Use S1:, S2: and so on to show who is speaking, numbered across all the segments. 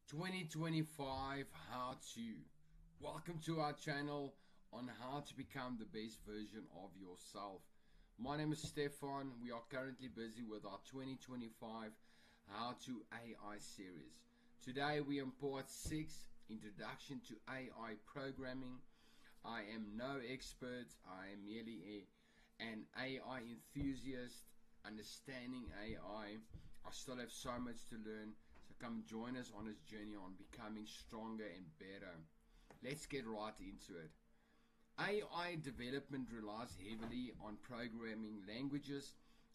S1: 2025 how to. Welcome to our channel on how to become the best version of yourself. My name is Stefan. We are currently busy with our 2025 how to AI series. Today we import 6 introduction to AI programming. I am no expert. I am merely an AI enthusiast understanding AI. I still have so much to learn, so come join us on this journey on becoming stronger and better. Let's get right into it. AI development relies heavily on programming languages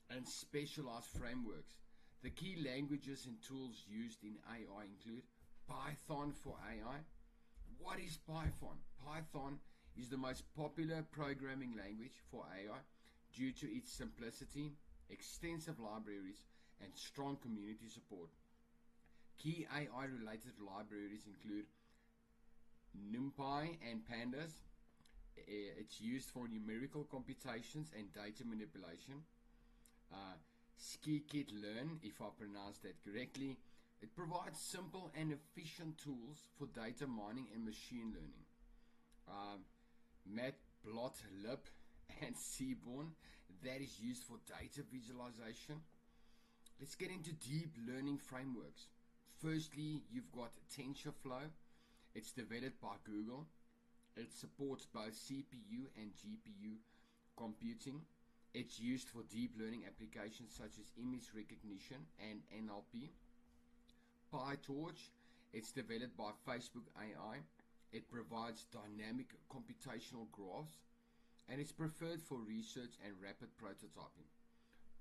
S1: and specialized frameworks. The key languages and tools used in AI include Python for AI. What is Python? Python is the most popular programming language for AI due to its simplicity, extensive libraries, and strong community support. Key AI related libraries include NumPy and Pandas. It's used for numerical computations and data manipulation. Scikit-learn, if I pronounced that correctly. It provides simple and efficient tools for data mining and machine learning. Matplotlib and Seaborn, that is used for data visualization. Let's get into deep learning frameworks. Firstly, you've got TensorFlow. It's developed by Google. It supports both CPU and GPU computing. It's used for deep learning applications such as image recognition and NLP. PyTorch, it's developed by Facebook AI. It provides dynamic computational graphs, and it's preferred for research and rapid prototyping.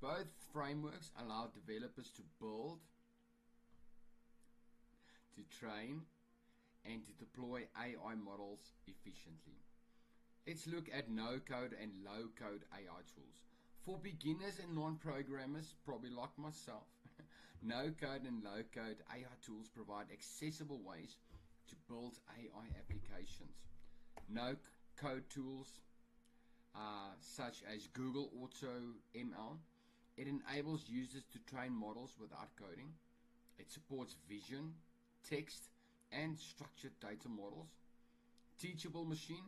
S1: Both frameworks allow developers to build, to train, and to deploy AI models efficiently. Let's look at no-code and low-code AI tools. For beginners and non-programmers, probably like myself, no-code and low-code AI tools provide accessible ways to build AI applications. No-code tools such as Google Auto ML, it enables users to train models without coding. It supports vision, text, and structured data models. Teachable Machine,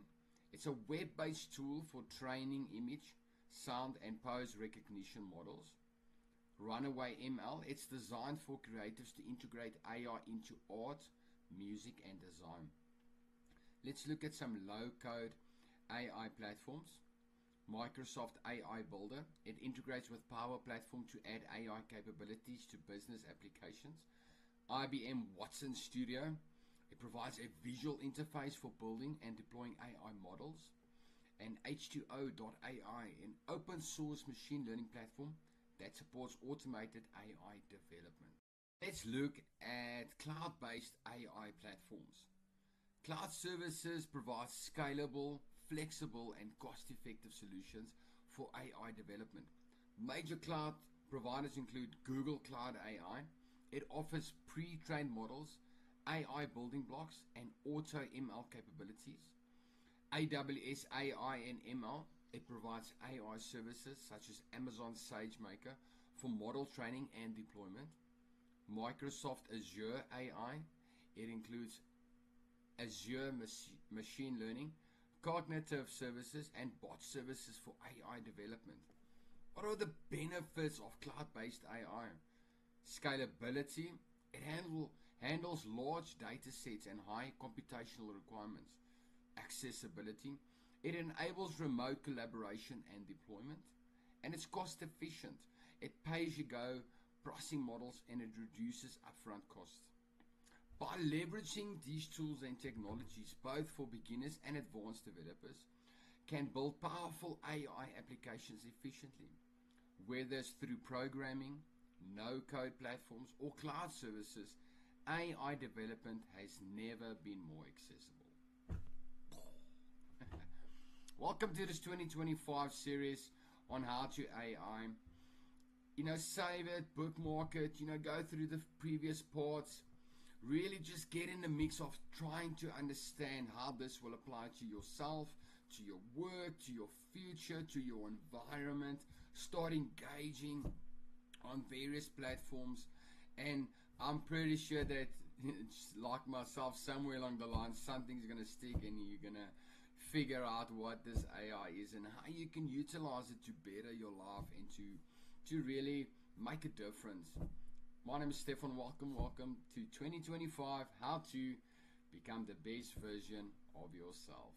S1: it's a web-based tool for training image, sound, and pose recognition models. Runway ML, it's designed for creatives to integrate AI into art, music, and design. Let's look at some low-code AI platforms. Microsoft AI Builder, it integrates with Power Platform to add AI capabilities to business applications. IBM Watson Studio, it provides a visual interface for building and deploying AI models. And H2O.ai, an open source machine learning platform that supports automated AI development. Let's look at cloud-based AI platforms. Cloud services provide scalable, flexible, and cost-effective solutions for AI development. Major cloud providers include Google Cloud AI. It offers pre-trained models, AI building blocks, and auto ML capabilities. AWS AI and ML, it provides AI services such as Amazon SageMaker for model training and deployment. Microsoft Azure AI, it includes Azure Machine Learning, cognitive services, and bot services for AI development. What are the benefits of cloud-based AI? Scalability, it handles large data sets and high computational requirements. Accessibility, it enables remote collaboration and deployment. And it's cost efficient. It pay-as-you-go pricing models, and it reduces upfront costs. By leveraging these tools and technologies, both for beginners and advanced developers can build powerful AI applications efficiently. Whether it's through programming, no-code platforms, or cloud services, AI development has never been more accessible. Welcome to this 2025 series on how to AI. Save it, bookmark it, go through the previous parts. Really just get in the mix of trying to understand how this will apply to yourself, to your work, to your future, to your environment. Start engaging on various platforms, and I'm pretty sure that it's like myself, somewhere along the line, something's going to stick and you're going to figure out what this AI is and how you can utilize it to better your life and to really make a difference. My name is Stefan. Welcome to 2025, how to become the best version of yourself.